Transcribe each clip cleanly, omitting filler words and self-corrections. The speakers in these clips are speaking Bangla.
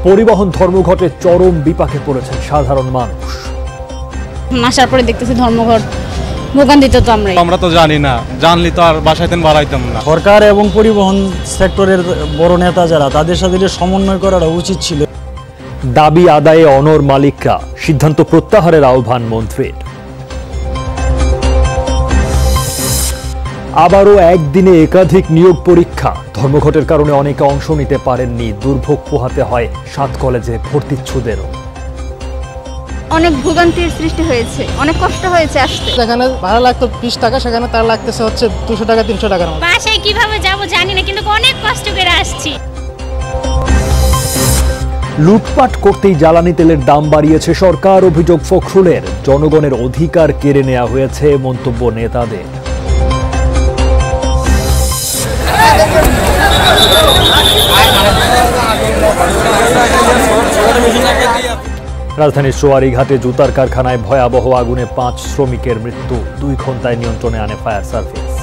পরিবহন ধর্মঘটে চরম বিপাকে পড়েছেন সাধারণ মানুষ। আসার পরে দেখতেছি ধর্মঘট ভোগান্তিতে তো আমরা তো জানি না, জানলে তো আর বাসাইতেন বাড়াইতাম না। সরকার এবং পরিবহন সেক্টরের বড় নেতা যারা, তাদের সাথে সমন্বয় করাটা উচিত ছিল। দাবি আদায়ে অনড় মালিকরা, সিদ্ধান্ত প্রত্যাহারের আহ্বান মন্ত্রীর। আবারও একদিনে একাধিক নিয়োগ পরীক্ষা, ধর্মঘটের কারণে অনেকে অংশ নিতে পারেননি, দুর্ভোগ পোহাতে হয় 7 কলেজে ভর্তিচ্ছুদেরও। অনেক ভোগান্তির সৃষ্টি হয়েছে, অনেক কষ্ট হয়েছে আসতে। যেখানে ভাড়া লাগতো 20 টাকা, সেখানে তার লাগতেছে হচ্ছে 200 টাকা 300 টাকার মতো। বাসায় কিভাবে যাব জানি না, কিন্তু অনেক কষ্ট করে আসছি। লুটপাট করতেই জ্বালানি তেলের দাম বাড়িয়েছে সরকার, অভিযোগ ফখরুলের। জনগণের অধিকার কেড়ে নেওয়া হয়েছে, মন্তব্য নেতাদের। রাজধানীর সোয়ারিঘাটে জুতার কারখানায় ভয়াবহ আগুনে 5 শ্রমিকের মৃত্যু, 2 ঘন্টায় নিয়ন্ত্রণে আনে ফায়ার সার্ভিস।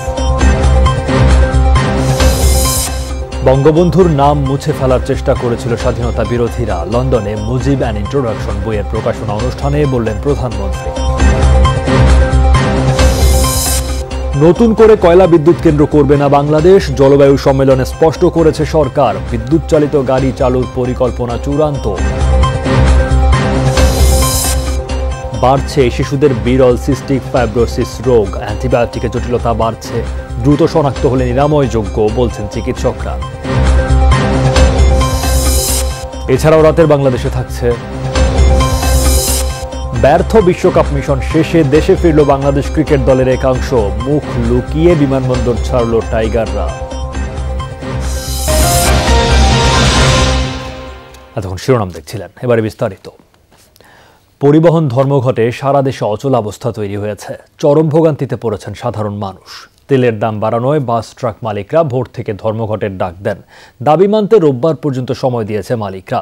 বঙ্গবন্ধুর নাম মুছে ফেলার চেষ্টা করেছিল স্বাধীনতা বিরোধীরা। লন্ডনে মুজিব অ্যান্ড ইন্ট্রোডাকশন বইয়ের প্রকাশনা অনুষ্ঠানে বললেন প্রধানমন্ত্রী। নতুন করে কয়লা বিদ্যুৎ কেন্দ্র করবে না বাংলাদেশ, জলবায়ু সম্মেলনে স্পষ্ট করেছে সরকার। বিদ্যুৎ চালিত গাড়ি চালুর পরিকল্পনা চূড়ান্ত। বাড়ছে শিশুদের বিরল সিস্টিক ফাইব্রোসিস রোগ, অ্যান্টিবায়োটিকের জটিলতা বাড়ছে, দ্রুত শনাক্ত হলে নিরাময়যোগ্য বলছেন চিকিৎসকরা। এছাড়াও রাতের বাংলাদেশে থাকছে ব্যর্থ বিশ্বকাপ মিশন শেষে দেশে ফিরল বাংলাদেশ ক্রিকেট দলের একাংশ, মুখ লুকিয়ে বিমানবন্দর ছাড়ল টাইগাররা। এতক্ষণ শিরোনাম দেখছিলেন, এবারে বিস্তারিত। পরিবহন ধর্মঘটে সারা দেশে অচলাবস্থা তৈরি হয়েছে, চরম ভোগান্তিতে পড়েছেন সাধারণ মানুষ। তেলের দাম বাড়ানোয় বাস ট্রাক মালিকরা ভোর থেকে ধর্মঘটের ডাক দেন। দাবি মানতে রোববার পর্যন্ত সময় দিয়েছে মালিকরা।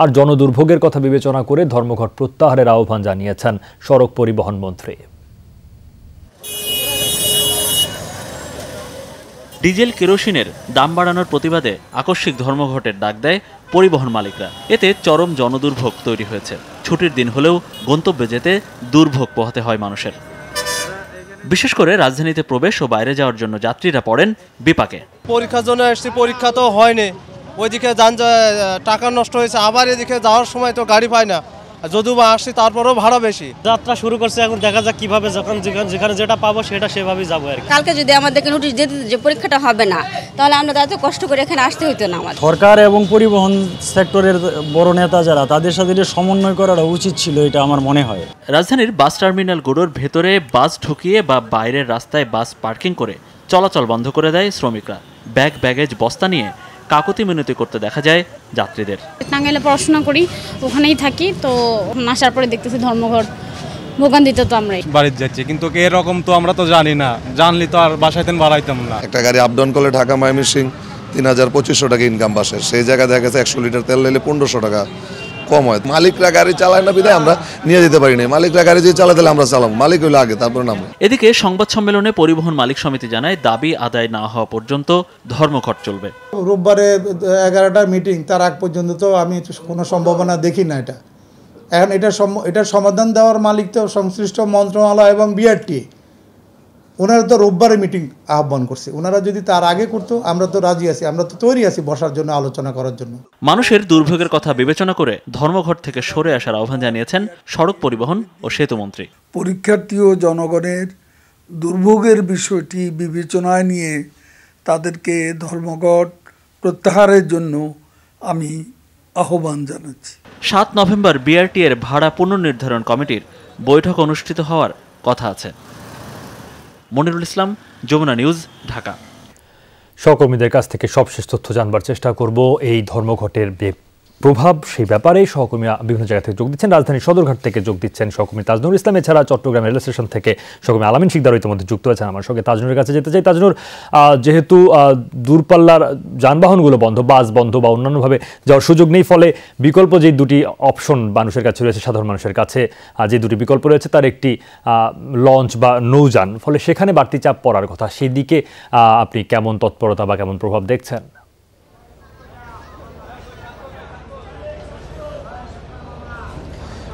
আর জনদুর্ভোগের কথা বিবেচনা করে ধর্মঘট প্রত্যাহারের আহ্বান জানিয়েছেন সড়ক পরিবহন মন্ত্রী। ডিজেল কেরোসিনের দাম বাড়ানোর প্রতিবাদে আকস্মিক ধর্মঘটের ডাক দেয় পরিবহন মালিকরা। এতে চরম জনদুর্ভোগ তৈরি হয়েছে। ছুটির দিন হলেও গন্তব্যে যেতে দুর্ভোগ পোহাতে হয় মানুষের। বিশেষ করে রাজধানীতে প্রবেশ ও বাইরে যাওয়ার জন্য যাত্রীরা পড়েন বিপাকে। পরীক্ষার জন্য এসেছি, পরীক্ষা তো হয়নি, ওইদিকে টাকা নষ্ট হয়েছে, আবার এদিকে যাওয়ার সময় তো গাড়ি পায় না, যদিও বা আসছি তারপরেও ভাড়া বেশি। যাত্রা শুরু করছে, এখন দেখা যাক কিভাবে যেখানে যেটা পাবো সেটা সেভাবেই যাবো আর কি। কালকে যদি আমাদেরকে নোটিশ দিয়ে দিত যে পরীক্ষাটা হবে না, তাহলে আমরা এত কষ্ট করে এখানে আসতে হইতো না আমাদের। সরকার এবং পরিবহন সেক্টরের বড় নেতা যারা, তাদের সাথে সমন্বয় করাটা উচিত ছিল, এটা আমার মনে হয়। রাজধানীর বাস টার্মিনালগুলোর ভেতরে বাস ঢুকিয়ে বা বাইরের রাস্তায় বাস পার্কিং করে চলাচল বন্ধ করে দেয় শ্রমিকরা। ব্যাগেজ বস্তা নিয়ে কাকতি মিনতি করতে দেখা যায় যাত্রীদের। টাঙ্গাইলে পড়াশোনা করি, ওখানেই থাকি, তো আসার পরে দেখতেছি ধর্মঘট ভোগান্তিতে তো আমরা বাড়িতে যাচ্ছি, কিন্তু এরকম তো আমরা তো জানি না, জানলে তো আর বাসাইতেন বাড়াইতাম না। একটা গাড়ি আপ ডাউন করলে ঢাকা ময়মনসিং 3000-2500 টাকা ইনকাম বাসে, সেই জায়গায় দেখা গেছে 100 লিটার তেল নিলে 1500 টাকা কম হয়। মালিকরা গাড়ি চালায় না বিধায় আমরা নিয়ে যেতে পারি না। মালিকরা গাড়ি যদি চালাতে আমরা চালাম, মালিক হইলে আগে, তারপর নাম। এদিকে সংবাদ সম্মেলনে পরিবহন মালিক সমিতি জানায়, দাবি আদায় না হওয়া পর্যন্ত ধর্মঘট চলবে। রোববারে 11টার মিটিং, তার আগ পর্যন্ত তো আমি কোনো সম্ভাবনা দেখি না। এখন এটার সমাধান দেওয়ার মালিক তো সংশ্লিষ্ট মন্ত্রণালয় এবং বিআরটি, ওনারা তো রোববারে মিটিং আহ্বান করছে। ওনারা যদি তার আগে করতো, আমরা তো রাজি আছি, আমরা তো তৈরি আছি বসার জন্য, আলোচনা করার জন্য। মানুষের দুর্ভোগের কথা বিবেচনা করে ধর্মঘট থেকে সরে আসার আহ্বান জানিয়েছেন সড়ক পরিবহন ও সেতু মন্ত্রী। পরীক্ষার্থী ও জনগণের দুর্ভোগের বিষয়টি বিবেচনায় নিয়ে তাদেরকে ধর্মঘট প্রত্যাহারের জন্য আমি আহ্বান জানাচ্ছি। 7 নভেম্বর বিআরটি এর ভাড়া পুনর্নির্ধারণ কমিটির বৈঠক অনুষ্ঠিত হওয়ার কথা আছে। মনিরুল ইসলাম, যমুনা নিউজ, ঢাকা। সহকর্মীদের কাছ থেকে সবশেষ তথ্য জানবার চেষ্টা করব এই ধর্মঘটের প্রভাব, সেই ব্যাপারে সহকর্মীরা বিভিন্ন জায়গা থেকে যোগ দিচ্ছেন। রাজধানীর সদরঘাট থেকে যোগ দিচ্ছেন সহকর্মী তাজনুর ইসলাম, এছাড়া চট্টগ্রাম রেল স্টেশন থেকে সহকর্মী আলামিন শিকদার ইতিমধ্যে যুক্ত হয়েছেন আমার সঙ্গে। তাজনুরের কাছে যেতে চাই। তাজনুর, যেহেতু দূরপাল্লার যানবাহনগুলো বন্ধ, বাস বন্ধ বা অন্যান্যভাবে যাওয়ার সুযোগ নেই, ফলে বিকল্প যে দুটি অপশন মানুষের কাছে রয়েছে, সাধারণ মানুষের কাছে যে দুটি বিকল্প রয়েছে, তার একটি লঞ্চ বা নৌযান, ফলে সেখানে বাড়তি চাপ পড়ার কথা। সেই দিকে আপনি কেমন তৎপরতা বা কেমন প্রভাব দেখছেন?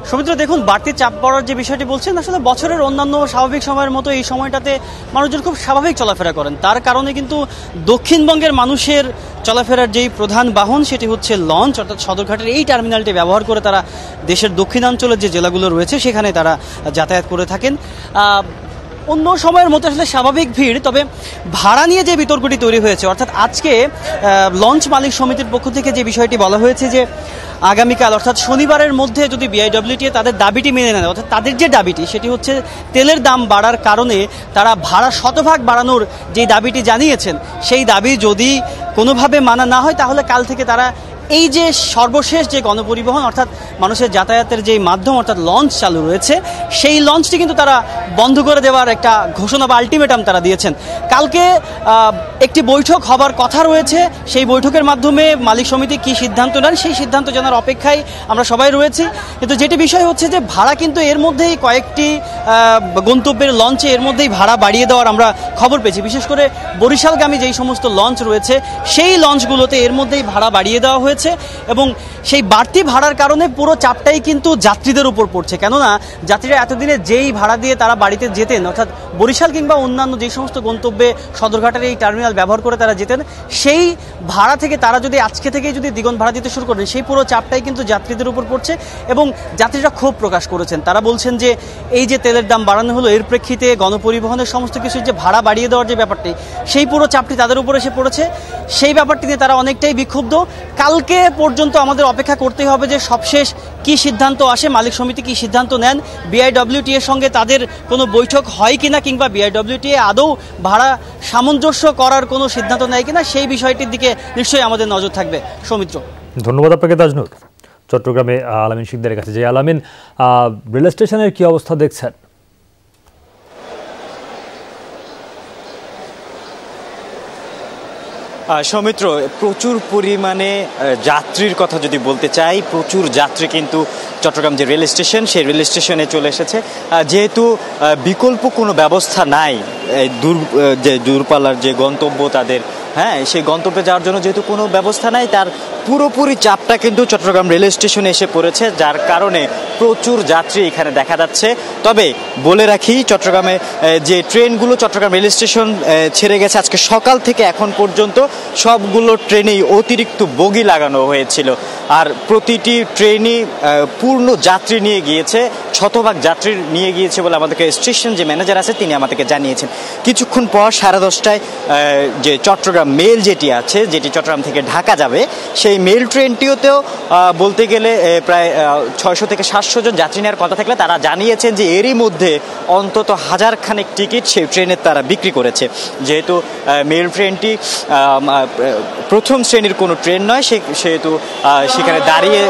সৌমিত্র, দেখুন বাড়তি চাপ পড়ার যে বিষয়টি বলছেন, আসলে বছরের অন্যান্য স্বাভাবিক সময়ের মতো এই সময়টাতে মানুষজন খুব স্বাভাবিক চলাফেরা করেন। তার কারণে কিন্তু দক্ষিণবঙ্গের মানুষের চলাফেরার যেই প্রধান বাহন সেটি হচ্ছে লঞ্চ, অর্থাৎ সদরঘাটের এই টার্মিনালটি ব্যবহার করে তারা দেশের দক্ষিণাঞ্চলের যে জেলাগুলো রয়েছে সেখানে তারা যাতায়াত করে থাকেন। অন্য সময়ের মতো আসলে স্বাভাবিক ভিড়, তবে ভাড়া নিয়ে যে বিতর্কটি তৈরি হয়েছে, অর্থাৎ আজকে লঞ্চ মালিক সমিতির পক্ষ থেকে যে বিষয়টি বলা হয়েছে যে আগামীকাল অর্থাৎ শনিবারের মধ্যে যদি বিআইডব্লিউটিএ তাদের দাবিটি মেনে নেয়, অর্থাৎ তাদের যে দাবিটি সেটি হচ্ছে তেলের দাম বাড়ার কারণে তারা ভাড়া শতভাগ বাড়ানোর যে দাবিটি জানিয়েছেন, সেই দাবি যদি কোনোভাবে মানা না হয় তাহলে কাল থেকে তারা এই যে সর্বশেষ যে গণপরিবহন অর্থাৎ মানুষের যাতায়াতের যে মাধ্যম অর্থাৎ লঞ্চ চালু রয়েছে, সেই লঞ্চটি কিন্তু তারা বন্ধ করে দেওয়ার একটা ঘোষণা বা আলটিমেটাম তারা দিয়েছেন। কালকে একটি বৈঠক হবার কথা রয়েছে, সেই বৈঠকের মাধ্যমে মালিক সমিতি কী সিদ্ধান্ত নেন সেই সিদ্ধান্ত জানার অপেক্ষায় আমরা সবাই রয়েছি। কিন্তু যেটি বিষয় হচ্ছে যে ভাড়া কিন্তু এর মধ্যেই কয়েকটি গন্তব্যের লঞ্চে এর মধ্যেই ভাড়া বাড়িয়ে দেওয়ার আমরা খবর পেয়েছি। বিশেষ করে বরিশালগামী যেই সমস্ত লঞ্চ রয়েছে সেই লঞ্চগুলোতে এর মধ্যেই ভাড়া বাড়িয়ে দেওয়া হয়েছে এবং সেই বাড়তি ভাড়ার কারণে পুরো চাপটাই কিন্তু যাত্রীদের উপর পড়ছে। কেননা যাত্রীরা এতদিনে যেই ভাড়া দিয়ে তারা বাড়িতে যেতেন, অর্থাৎ বরিশাল কিংবা অন্যান্য যে সমস্ত গন্তব্যে সদরঘাটের এই টার্মিনাল ব্যবহার করে তারা যেতেন, সেই ভাড়া থেকে তারা যদি আজকে থেকেই যদি দ্বিগুণ ভাড়া দিতে শুরু করেন, সেই পুরো চাপটাই কিন্তু যাত্রীদের উপর পড়ছে এবং যাত্রীরা ক্ষোভ প্রকাশ করেছেন। তারা বলছেন যে এই যে তেলের দাম বাড়ানো হলো, এর প্রেক্ষিতে গণপরিবহনের সমস্ত কিছু যে ভাড়া বাড়িয়ে দেওয়ার যে ব্যাপারটি, সেই পুরো চাপটি তাদের উপর এসে পড়েছে। সেই ব্যাপারটি নিয়ে তারা অনেকটাই বিক্ষুব্ধ। কালকে পর্যন্ত আমাদের অপেক্ষা করতেই হবে যে সবশেষ কি সিদ্ধান্ত আসে, মালিক সমিতি কি সিদ্ধান্ত নেন, বিআইডব্লিউটিএ এর সঙ্গে তাদের কোনো বৈঠক হয় কিনা কিংবা বিআইডব্লিউটিএ আদৌ ভাড়া সামঞ্জস্য করার কোনো সিদ্ধান্ত নেয় কিনা, সেই বিষয়টির দিকে নিশ্চয়ই আমাদের নজর থাকবে। সৌমিত্র, ধন্যবাদ আপনাকে তাজনুর। চট্টগ্রামে আলামিন শিকদারের কাছে যে আলামিন, রেল স্টেশনের কি অবস্থা দেখছেন? সৌমিত্র, প্রচুর পরিমাণে যাত্রীর কথা যদি বলতে চাই, প্রচুর যাত্রী কিন্তু চট্টগ্রাম যে রেল স্টেশন সেই রেল স্টেশনে চলে এসেছে। যেহেতু বিকল্প কোনো ব্যবস্থা নাই, যে দূরপাল্লার যে গন্তব্য তাদের, সেই গন্তব্যে যাওয়ার জন্য যেহেতু কোনো ব্যবস্থা নাই, তার পুরোপুরি চাপটা কিন্তু চট্টগ্রাম রেল স্টেশনে এসে পড়েছে, যার কারণে প্রচুর যাত্রী এখানে দেখা যাচ্ছে। তবে বলে রাখি, চট্টগ্রামে যে ট্রেনগুলো চট্টগ্রাম রেল স্টেশন ছেড়ে গেছে আজকে সকাল থেকে এখন পর্যন্ত, সবগুলো ট্রেনেই অতিরিক্ত বগি লাগানো হয়েছিল। আর প্রতিটি ট্রেনই পূর্ণ যাত্রী নিয়ে গিয়েছে, শতভাগ যাত্রী নিয়ে গিয়েছে বলে আমাদেরকে স্টেশন যে ম্যানেজার আছে তিনি আমাদেরকে জানিয়েছেন। কিছুক্ষণ পর 10:30টায় যে চট্টগ্রাম মেল যেটি আছে, যেটি চট্টগ্রাম থেকে ঢাকা যাবে, সেই মেল ট্রেনটিওতেও বলতে গেলে প্রায় 600 থেকে 700 জন যাত্রী নেওয়ার কথা থাকলে তারা জানিয়েছেন যে এরই মধ্যে অন্তত 1000 খানেক টিকিট সেই ট্রেনের তারা বিক্রি করেছে। যেহেতু মেল ট্রেনটি প্রথম শ্রেণীর কোনো ট্রেন নয়, সেহেতু সেখানে দাঁড়িয়ে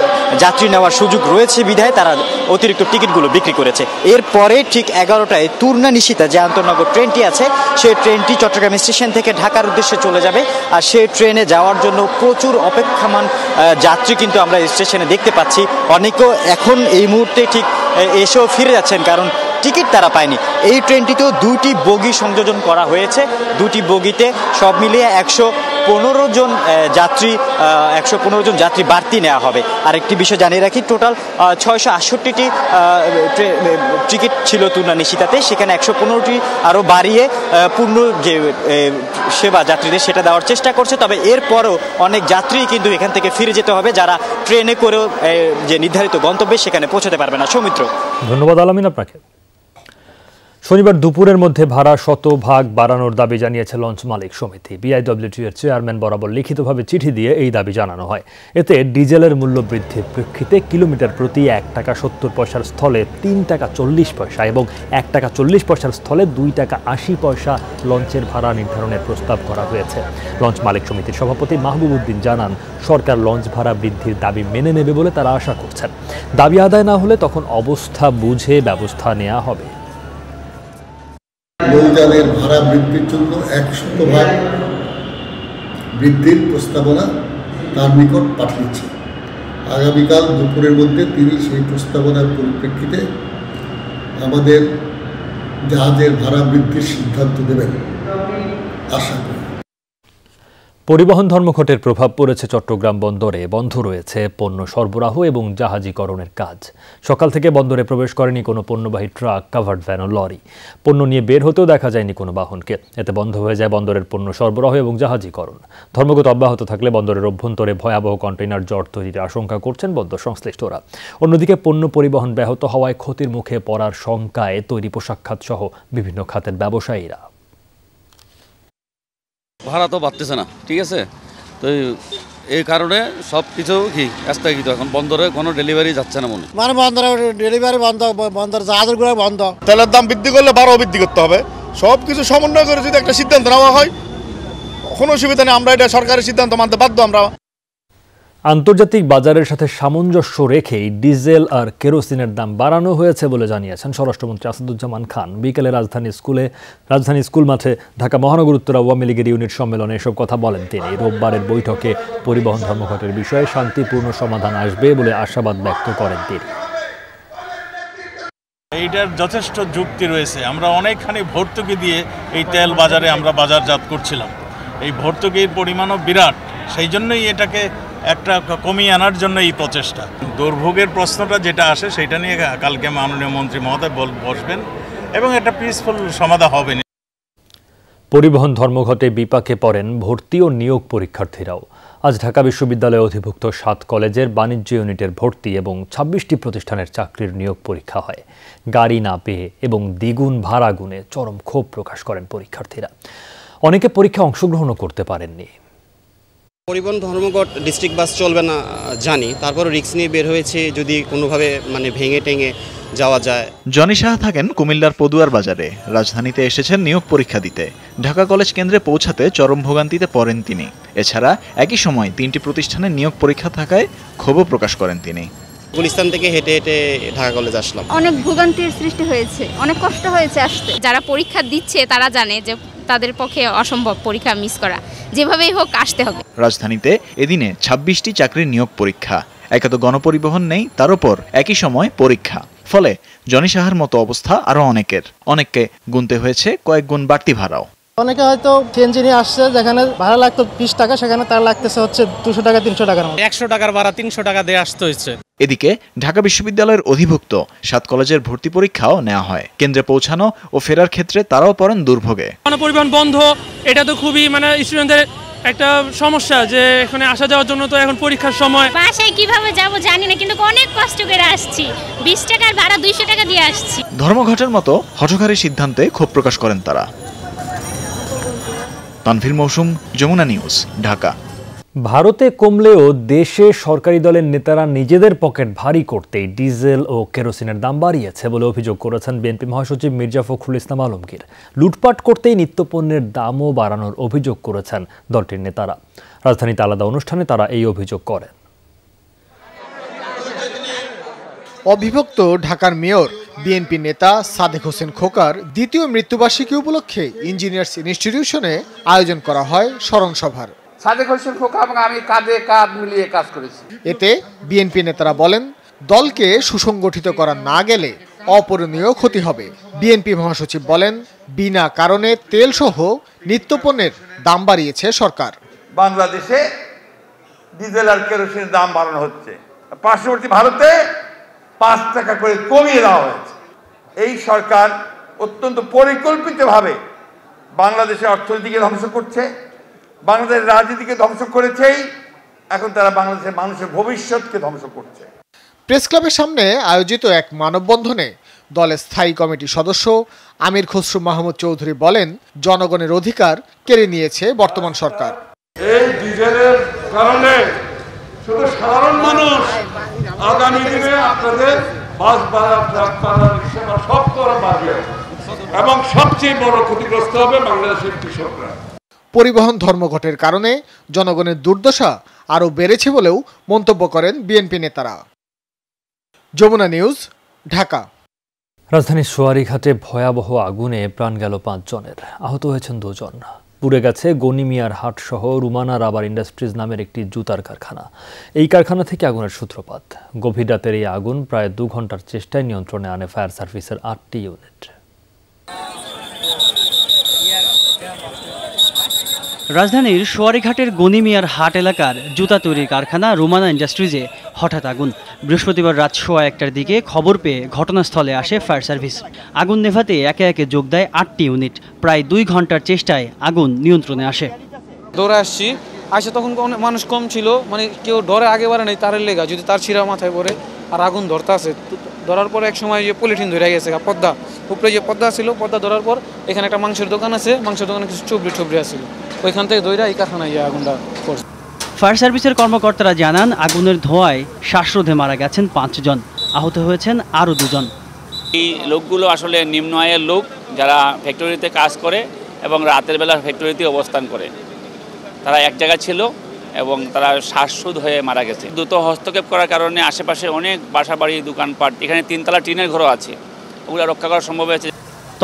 যাত্রী নেওয়ার সুযোগ রয়েছে বিধায় তারা অতিরিক্ত টিকিটগুলো বিক্রি করেছে। এরপরে ঠিক 11টায় তুর্না নিশিতা যে আন্তনগর ট্রেনটি আছে, সেই ট্রেনটি চট্টগ্রাম স্টেশন থেকে ঢাকার উদ্দেশ্যে চলে যাবে। আর সেই ট্রেনে যাওয়ার জন্য প্রচুর অপেক্ষমান যাত্রী কিন্তু আমরা স্টেশনে দেখতে পাচ্ছি। অনেকেও এখন এই মুহূর্তে ঠিক এসেও ফিরে যাচ্ছেন, কারণ টিকিট তারা পায়নি। এই ট্রেনটিতেও 2টি বগি সংযোজন করা হয়েছে, 2টি বগিতে সব মিলিয়ে 115 জন যাত্রী বাড়তি নেওয়া হবে। আরেকটি বিষয় জানিয়ে রাখি, টোটাল 668টি টিকিট ছিল তুর্না নিশিতাতে, সেখানে 115টি আরও বাড়িয়ে পূর্ণ যে সেবা যাত্রীদের সেটা দেওয়ার চেষ্টা করছে। তবে এরপরও অনেক যাত্রী কিন্তু এখান থেকে ফিরে যেতে হবে, যারা ট্রেনে করেও যে নির্ধারিত গন্তব্যে সেখানে পৌঁছতে পারবে না। সৌমিত্র, ধন্যবাদ আলামিন আপনাকে। শনিবার দুপুরের মধ্যে ভাড়া শতভাগ বাড়ানোর দাবি জানিয়েছে লঞ্চ মালিক সমিতি। বিআইডব্লিউটিএ এর চেয়ারম্যান বরাবর লিখিতভাবে চিঠি দিয়ে এই দাবি জানানো হয়। এতে ডিজেলের মূল্য বৃদ্ধির প্রেক্ষিতে কিলোমিটার প্রতি 1 টাকা 70 পয়সার স্থলে 3 টাকা 40 পয়সা এবং 1 টাকা 40 পয়সার স্থলে 2 টাকা 80 পয়সা লঞ্চের ভাড়া নির্ধারণের প্রস্তাব করা হয়েছে। লঞ্চ মালিক সমিতির সভাপতি মাহবুব উদ্দিন জানান, সরকার লঞ্চ ভাড়া বৃদ্ধির দাবি মেনে নেবে বলে তারা আশা করছেন। দাবি আদায় না হলে তখন অবস্থা বুঝে ব্যবস্থা নেওয়া হবে। নৌযানের ভাড়া বৃদ্ধির জন্য 100% বৃদ্ধির প্রস্তাবনা তার নিকট পাঠিয়েছে। আগামীকাল দুপুরের মধ্যে তিনি সেই প্রস্তাবনার পরিপ্রেক্ষিতে আমাদের জাহাজের ভাড়া বৃদ্ধির সিদ্ধান্ত দেবেন আশা করি। পরিবহন ধর্মঘটের প্রভাব পড়েছে চট্টগ্রাম বন্দরে। বন্ধ রয়েছে পণ্য সরবরাহ এবং জাহাজীকরণের কাজ। সকাল থেকে বন্দরে প্রবেশ করেনি কোনো পণ্যবাহী ট্রাক, কাভার্ড ভ্যান ও লরি। পণ্য নিয়ে বের হতেও দেখা যায়নি কোনো বাহনকে। এতে বন্ধ হয়ে যায় বন্দরের পণ্য সরবরাহ এবং জাহাজীকরণ। ধর্মঘট অব্যাহত থাকলে বন্দরের অভ্যন্তরে ভয়াবহ কন্টেইনার জট তৈরির আশঙ্কা করছেন বন্দর সংশ্লিষ্টরা। অন্যদিকে পণ্য পরিবহন ব্যাহত হওয়ায় ক্ষতির মুখে পড়ার শঙ্কায় তৈরি পোশাক খাত সহ বিভিন্ন খাতের ব্যবসায়ীরা। ভাড়া তো বাড়তেছে না, ঠিক আছে, তো এই কারণে সব কিছু কি স্থগিত। এখন বন্দরে কোনো ডেলিভারি যাচ্ছে না মনে, মানে বন্দরে ডেলিভারি বন্ধ, বন্দর জাহাজগুলো বন্ধ। তেলের দাম বৃদ্ধি করলে ভাড়াও বৃদ্ধি করতে হবে। সব কিছু সমন্বয় করে যদি একটা সিদ্ধান্ত নেওয়া হয়, কোনো অসুবিধা নেই। আমরা এটা সরকারের সিদ্ধান্ত মানতে বাধ্য। আমরা আন্তর্জাতিক বাজারের সাথে সামঞ্জস্য রেখেই ডিজেল আর কেরোসিনের দাম বাড়ানো হয়েছে বলে জানিয়েছেন স্বরাষ্ট্রমন্ত্রী আসাদুজ্জামান খান। বিকেলে রাজধানী স্কুল মাঠে ঢাকা মহানগর উত্তর আওয়ামী লীগের ইউনিট সম্মেলনে এসব কথা বলেন তিনি। রোববারের বৈঠকে পরিবহন ধর্মঘটের বিষয়ে শান্তিপূর্ণ সমাধান আসবে বলে আশাবাদ ব্যক্ত করেন তিনি। এইটার যথেষ্ট যুক্তি রয়েছে। আমরা অনেকখানি ভর্তুকি দিয়ে এই তেল বাজারে আমরা বাজারজাত করছিলাম। এই ভর্তুকির পরিমাণও বিরাট, সেই জন্যই এটাকে একটা কমিয়ে আনার জন্য এই প্রচেষ্টা। দুর্ভোগের প্রশ্নটা যেটা আসে সেটা নিয়ে কালকে মাননীয় মন্ত্রী মহোদয় বসবেন এবং একটা পিসফুল সমাধান হবে। পরিবহন ধর্মঘটে বিপাকে পড়েন ভর্তি ও নিয়োগ পরীক্ষার্থীরাও। আজ ঢাকা বিশ্ববিদ্যালয়ে অধিভুক্ত 7 কলেজের বাণিজ্য ইউনিটের ভর্তি এবং 26টি প্রতিষ্ঠানের চাকরির নিয়োগ পরীক্ষা হয়। গাড়ি না পেয়ে এবং দ্বিগুণ ভাড়া গুনে চরম ক্ষোভ প্রকাশ করেন পরীক্ষার্থীরা। অনেকে পরীক্ষায় অংশগ্রহণও করতে পারেননি। পরিবহন ধর্মঘট ডিস্ট্রিক্ট বাস চলবে না জানি, তারপরও রিস্ক নিয়ে বের হয়েছে, যদি কোনোভাবে ভেঙে টেঙে যাওয়া যায়। জনি শাহ থাকেন কুমিল্লার পদুয়ার বাজারে। রাজধানীতে এসেছেন নিয়োগ পরীক্ষা দিতে। ঢাকা কলেজ কেন্দ্রে পৌঁছাতে চরম ভোগান্তিতে পড়েন তিনি। এছাড়া একই সময় 3টি প্রতিষ্ঠানে নিয়োগ পরীক্ষা থাকায় ক্ষোভও প্রকাশ করেন তিনি। গুলিস্তান থেকে হেঁটে হেঁটে ঢাকা কলেজ আসলাম। অনেক ভোগান্তির সৃষ্টি হয়েছে, অনেক কষ্ট হয়েছে আসতে। যারা পরীক্ষা দিচ্ছে তারা জানে যে তাদের পক্ষে অসম্ভব পরীক্ষা মিস করা, যেভাবেই হোক আসতে হবে। রাজধানীতে এদিনে 26টি চাকরির নিয়োগ পরীক্ষা। একে তো গণপরিবহন নেই, তার উপর একই সময় পরীক্ষা। ফলে জনি শাহর মতো অবস্থা আরো অনেককে গুনতে হয়েছে কয়েক গুণ বাড়তি ভাড়াও। অনেকে হয়তো সিএনজি নিয়ে আসছে, যেখানে ভাড়া লাগতো 20 টাকা, সেখানে তার লাগতেছে হচ্ছে 200 টাকা 300 টাকার মতো। 100 টাকার ভাড়া 300 টাকা দিয়ে আসতে হয়েছে। এদিকে ঢাকা বিশ্ববিদ্যালয়ের অধিভুক্ত 7 কলেজের ভর্তি পরীক্ষাও নেওয়া হয়। কেন্দ্রে পৌঁছানো ও ফেরার ক্ষেত্রে তারাও পড়েন দুর্ভোগে। গণপরিবহন বন্ধ, এটা তো খুবই স্টুডেন্টদের একটা সমস্যা, যে এখানে আসা যাওয়ার জন্য তো এখন পরীক্ষার সময়। বাসায় কিভাবে যাব জানি না, কিন্তু অনেক কষ্ট করে আসছি। 20 টাকার ভাড়া 200 টাকা দিয়ে আসছি। ধর্মঘটের মতো হঠকারী সিদ্ধান্তে ক্ষোভ প্রকাশ করেন তারা। তানভীর মৌসুম, যমুনা নিউজ, ঢাকা। ভারতে কমলেও দেশে সরকারি দলের নেতারা নিজেদের পকেট ভারী করতেই ডিজেল ও কেরোসিনের দাম বাড়িয়েছে বলে অভিযোগ করেছেন বিএনপি মহাসচিব মির্জা ফখরুল ইসলাম আলমগীর। লুটপাট করতেই নিত্যপণ্যের দামও বাড়ানোর অভিযোগ করেছেন দলটির নেতারা। রাজধানীতে আলাদা অনুষ্ঠানে তারা এই অভিযোগ করেন। অবিভক্ত ঢাকার মেয়র বিএনপি নেতা সাদেক হোসেন খোকার দ্বিতীয় মৃত্যুবার্ষিকী উপলক্ষে ইঞ্জিনিয়ার্স ইনস্টিটিউশনে আয়োজন করা হয় স্মরণ সভার। সাদেক হোসেন খোকা এবং আমি কাঁধে কাঁধ মিলিয়ে কাজ করেছি। এতে বিএনপি নেতারা বলেন, দলকে সুসংগঠিত করা না গেলে অপূরণীয় ক্ষতি হবে। বিএনপি মহাসচিব বলেন, বিনা কারণে তেলসহ নিত্যপণ্যের দাম বাড়িয়েছে সরকার। বাংলাদেশে ডিজেল আর কেরোসিনের দাম বাড়ানো হচ্ছে, পার্শ্ববর্তী ভারতে 5 টাকা করে কমিয়ে দেওয়া হয়েছে। এই সরকার অত্যন্ত পরিকল্পিতভাবে বাংলাদেশের অর্থনীতিকে ধ্বংস করছে, বাংলাদেশের রাজনীতিকে ধ্বংস করেছেই, এখন তারা বাংলাদেশের মানুষের ভবিষ্যৎকে ধ্বংস করছে। প্রেস ক্লাবের সামনে আয়োজিত এক মানববন্ধনে দলের স্থায়ী কমিটির সদস্য আমির খসরু মাহমুদ চৌধুরী বলেন, জনগণের অধিকার কেড়ে নিয়েছে বর্তমান সরকার। এই ডিজেলের কারণে শুধু সাধারণ মানুষ আগামী দিনে আপনাদের বাস ভাড়া, ট্রাক ভাড়া, রিক্সা ভাড়া সব করা বাড়বে এবং সবচেয়ে বড় ক্ষতিগ্রস্ত হবে বাংলাদেশের কৃষকরা। পরিবহন ধর্মঘটের কারণে জনগণের দুর্দশা আরও বেড়েছে বলেও মন্তব্য করেন বিএনপি নেতারা। যমুনা নিউজ, ঢাকা। রাজধানীর সোয়ারীঘাটে ভয়াবহ আগুনে প্রাণ গেল 5 জনের, আহত হয়েছেন 2 জন। পুড়ে গেছে গনিমিয়ার হাট সহ রুমানা রাবার ইন্ডাস্ট্রিজ নামের একটি জুতার কারখানা। এই কারখানা থেকে আগুনের সূত্রপাত। গভীর রাতের এই আগুন প্রায় 2 ঘন্টার চেষ্টায় নিয়ন্ত্রণে আনে ফায়ার সার্ভিসের 8টি ইউনিট। রাজধানীর সোয়ারীঘাটের গনিমিয়ার হাট এলাকার জুতা তৈরির কারখানা রুমানা ইন্ডাস্ট্রিজে হঠাৎ আগুন। বৃহস্পতিবার রাত 1:15টার দিকে খবর পেয়ে ঘটনাস্থলে আসে ফায়ার সার্ভিস। আগুন নেভাতে একে একে যোগ দেয় 8টি ইউনিট। প্রায় 2 ঘন্টার চেষ্টায় আগুন নিয়ন্ত্রণে আসে। দৌড়ে আসছি, আসে তখন মানুষ কম ছিল, মানে কেউ ডরে আগে বাড়ে নাই তারের লেগা, যদি তার ছিঁড়া মাথায় পড়ে আর আগুন ধরতে আছে। ধরার পরে এক সময় যে পলিথিন ধরে গেছে, পদ্মা উপরে যে পদ্মা ছিল, পদ্মা ধরার পর এখানে একটা মাংসের দোকান আছে, মাংসের দোকানে কিছু চুবড়ি আছে, ওইখান থেকে দইরা এই কারখানায় আগুনটা করছে। ফায়ার সার্ভিসের কর্মকর্তারা জানান আগুনের ধোঁয়ায় শ্বাসরোধে মারা গেছেন 5 জন, আহত হয়েছেন আরও 2 জন। এই লোকগুলো আসলে নিম্ন আয়ের লোক যারা ফ্যাক্টরিতে কাজ করে এবং রাতের বেলা ফ্যাক্টরিতে অবস্থান করে। তারা এক জায়গায় ছিল এবং তারা শ্বাসরোধ হয়ে মারা গেছে। দ্রুত হস্তক্ষেপ করার কারণে আশেপাশে অনেক বাসাবাড়ি, দোকানপাট, এখানে 3 তলা টিনের ঘরও আছে, ওগুলো রক্ষা করা সম্ভব হয়েছে।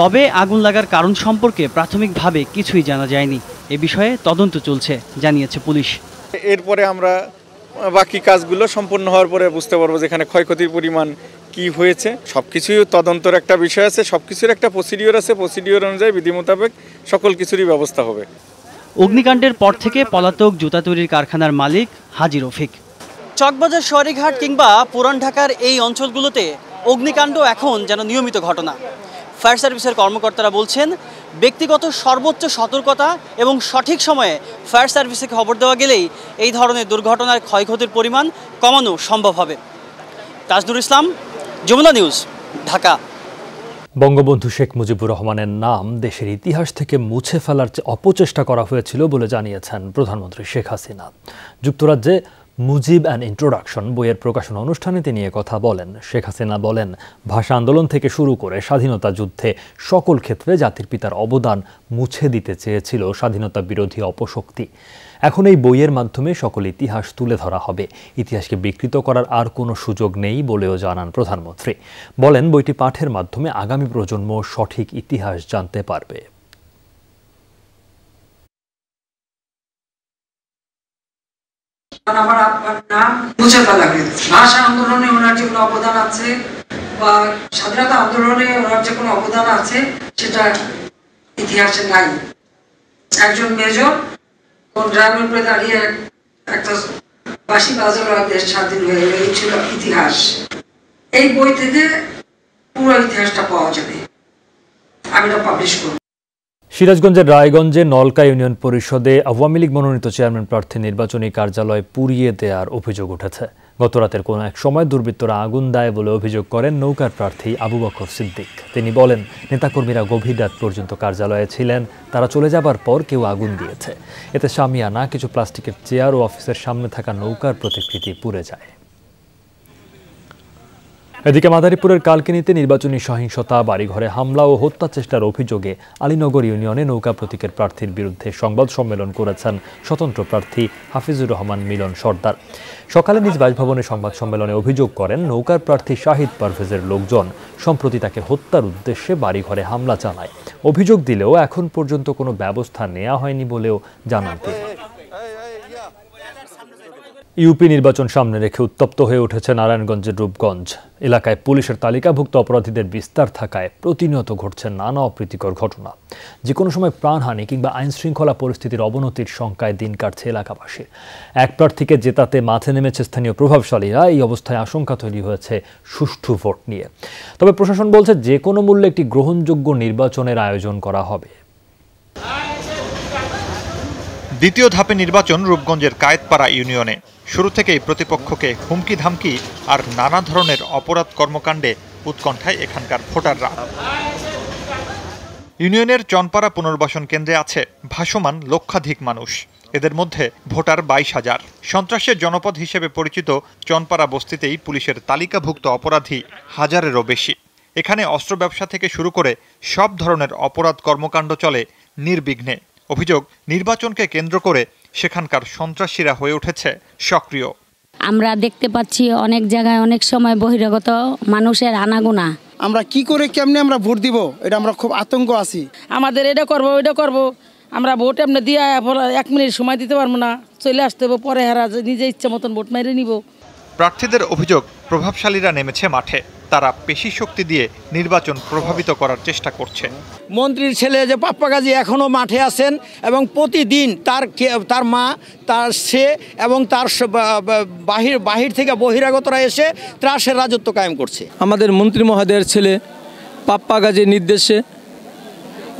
তবে আগুন লাগার কারণ সম্পর্কে প্রাথমিকভাবে কিছুই জানা যায়নি। এ বিষয়ে তদন্ত চলছে, জানিয়েছে পুলিশ। এরপরে আমরা বাকি কাজগুলো সম্পূর্ণ হওয়ার পরে বুঝতে পারবো যে এখানে ক্ষয়ক্ষতির পরিমাণ কি হয়েছে। সবকিছুই তদন্তের একটা বিষয় আছে, সবকিছুর একটা প্রসিডিওর আছে, প্রসিডিওর অনুযায়ী বিধি মোতাবেক সকল কিছুরই ব্যবস্থা হবে। অগ্নিকাণ্ডের পর থেকে পলাতক জুতা তৈরির কারখানার মালিক হাজী রফিক। চকবাজার, সোয়ারীঘাট কিংবা পুরান ঢাকার এই অঞ্চলগুলোতে অগ্নিকাণ্ড এখন যেন নিয়মিত ঘটনা। ফায়ার সার্ভিসের কর্মকর্তারা বলছেন ব্যক্তিগত সর্বোচ্চ সতর্কতা এবং সঠিক সময়ে ফায়ার সার্ভিসে খবর দেওয়া গেলেই এই ধরনের দুর্ঘটনার ক্ষয়ক্ষতির পরিমাণ কমানো সম্ভব হবে। তাজনুর ইসলাম, যমুনা নিউজ, ঢাকা। বঙ্গবন্ধু শেখ মুজিবুর রহমানের নাম দেশের ইতিহাস থেকে মুছে ফেলার অপচেষ্টা করা হয়েছিল বলে জানিয়েছেন প্রধানমন্ত্রী শেখ হাসিনা। যুক্তরাজ্যে মুজিব অ্যান্ড ইন্ট্রোডাকশন বইয়ের প্রকাশনা অনুষ্ঠানে তিনি কথা বলেন। শেখ হাসিনা বলেন, ভাষা আন্দোলন থেকে শুরু করে স্বাধীনতা যুদ্ধে সকল ক্ষেত্রে জাতির পিতার অবদান মুছে দিতে চেয়েছিল স্বাধীনতা বিরোধী অপশক্তি। এখন এই বইয়ের মাধ্যমে সকল ইতিহাস তুলে ধরা হবে। ইতিহাসকে বিকৃত করার আর কোনো সুযোগ নেই বলেও জানান প্রধানমন্ত্রী। বলেন, বইটি পাঠের মাধ্যমে আগামী প্রজন্ম সঠিক ইতিহাস জানতে পারবে। আমার নাম মুছে ফেলা হয়েছে। ভাষা আন্দোলনে ওনার যে কোনো অবদান আছে বা স্বাধীনতা আন্দোলনে ওনার যে কোনো অবদান আছে সেটা ইতিহাসে নাই। একজন মেজর কোন ড্রাইভার উপরে দাঁড়িয়ে একটা বাঁশি বাজালো দেশ স্বাধীন হয়ে গেল, এই ছিল ইতিহাস। এই বই থেকে পুরো ইতিহাসটা পাওয়া যাবে। আমি এটা পাবলিশ করব। সিরাজগঞ্জের রায়গঞ্জে নলকা ইউনিয়ন পরিষদে আওয়ামী লীগ মনোনীত চেয়ারম্যান প্রার্থী নির্বাচনী কার্যালয় পুড়িয়ে দেওয়ার অভিযোগ উঠেছে। গতরাতের কোনো এক সময় দুর্বৃত্তরা আগুন দেয় বলে অভিযোগ করেন নৌকার প্রার্থী আবু বকর সিদ্দিক। তিনি বলেন, নেতাকর্মীরা গভীর রাত পর্যন্ত কার্যালয়ে ছিলেন, তারা চলে যাবার পর কেউ আগুন দিয়েছে। এতে শামিয়ানা, কিছু প্লাস্টিকের চেয়ার ও অফিসের সামনে থাকা নৌকার প্রতিকৃতি পুড়ে যায়। এদিকে মাদারীপুরের কালকিনিতে নির্বাচনী সহিংসতা, বাড়িঘরে হামলা ও হত্যা চেষ্টার অভিযোগে আলীনগর ইউনিয়নে নৌকা প্রতীকের প্রার্থীর বিরুদ্ধে সংবাদ সম্মেলন করেছেন স্বতন্ত্র প্রার্থী হাফিজুর রহমান মিলন সর্দার। সকালে নিজ বাসভবনে সংবাদ সম্মেলনে অভিযোগ করেন, নৌকার প্রার্থী শাহিদ পারভেজের লোকজন সম্প্রতি তাকে হত্যার উদ্দেশ্যে বাড়িঘরে হামলা চালায়। অভিযোগ দিলেও এখন পর্যন্ত কোনো ব্যবস্থা নেওয়া হয়নি বলেও জানান তিনি। ইউপি নির্বাচন সামনে রেখে উত্তপ্ত হয়ে উঠেছে নারায়ণগঞ্জের রূপগঞ্জ এলাকায়। পুলিশের তালিকাভুক্ত অপরাধীদের বিস্তার থাকায় প্রতিনিয়ত ঘটছে নানা অপ্রীতিকর ঘটনা। যে কোনো সময় প্রাণহানি কিংবা আইনশৃঙ্খলা পরিস্থিতির অবনতির শঙ্কায় দিন কাটছে এলাকাবাসী। এক প্রার্থীকে জেতাতে মাঠে নেমেছে স্থানীয় প্রভাবশালীরা। এই অবস্থায় আশঙ্কা তৈরি হয়েছে সুষ্ঠু ভোট নিয়ে। তবে প্রশাসন বলছে, যে কোনো মূল্যে একটি গ্রহণযোগ্য নির্বাচনের আয়োজন করা হবে। দ্বিতীয় ধাপে নির্বাচন রূপগঞ্জের কায়েতপাড়া ইউনিয়নে। শুরু থেকেই প্রতিপক্ষকে হুমকি ধামকি আর নানা ধরনের অপরাধ কর্মকাণ্ডে উৎকণ্ঠায় এখানকার ভোটাররা। ইউনিয়নের চনপাড়া পুনর্বাসন কেন্দ্রে আছে ভাসমান লক্ষাধিক মানুষ। এদের মধ্যে ভোটার 22,000। সন্ত্রাসের জনপদ হিসেবে পরিচিত চনপাড়া বস্তিতেই পুলিশের তালিকাভুক্ত অপরাধী 1000-এরও বেশি। এখানে অস্ত্র ব্যবসা থেকে শুরু করে সব ধরনের অপরাধ কর্মকাণ্ড চলে নির্বিঘ্নে। অভিযোগ, নির্বাচনকে কেন্দ্র করে সেখানকার সন্ত্রাসীরা হয়ে উঠেছে সক্রিয়। আমরা দেখতে পাচ্ছি অনেক জায়গায় অনেক সময় বহিরাগত মানুষের আনাগোনা। আমরা কি করে কেমনে আমরা ভোট দিব, এটা আমরা খুব আতঙ্ক আছি। আমাদের এটা করব ওইটা করব, আমরা ভোট এমনি দিয়ে 1 মিনিট সময় দিতে পারবো না, চলে আসতে হবে, পরে হারা নিজে ইচ্ছা মতন ভোট মেরে নিব। প্রার্থীদের অভিযোগ, প্রভাবশালীরা নেমেছে মাঠে, তারা পেশি শক্তি দিয়ে নির্বাচন প্রভাবিত করার চেষ্টা করছে। মন্ত্রীর ছেলে যে পাপ্পা গাজী এখনও মাঠে আছেন এবং প্রতিদিন তার মা, তার সে এবং তার বাহির থেকে বহিরাগতরা এসে ত্রাসের রাজত্ব কায়েম করছে। আমাদের মন্ত্রী মহোদয়ের ছেলে পাপ্পা গাজীর নির্দেশে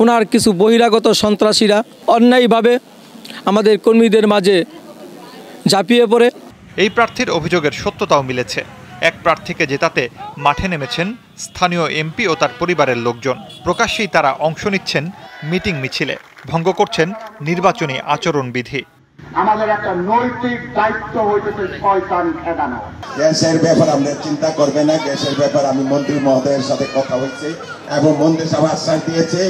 ওনার কিছু বহিরাগত সন্ত্রাসীরা অন্যায়ভাবে আমাদের কর্মীদের মাঝে ঝাঁপিয়ে পড়ে। এই প্রার্থীর অভিযোগের সত্যতাও মিলেছে। এক প্রার্থীকে জেতাতে মাঠে নেমেছেন স্থানীয় এমপি ও তার পরিবারের লোকজন। প্রকাশ্যেই তারা অংশ নিচ্ছেন মিটিং মিছিলে, ভঙ্গ করছেন নির্বাচনী আচরণবিধি। আমাদের একটা নৈতিক দায়িত্ব হইতেছে শয়তান খেদানো। গ্যাসের ব্যাপার আমরা চিন্তা করবে না, গ্যাসের ব্যাপার আমি মন্ত্রী মহোদয়ের সাথে কথা হয়েছে এবং মন্ত্রিসভা আশ্বাস দিয়েছে।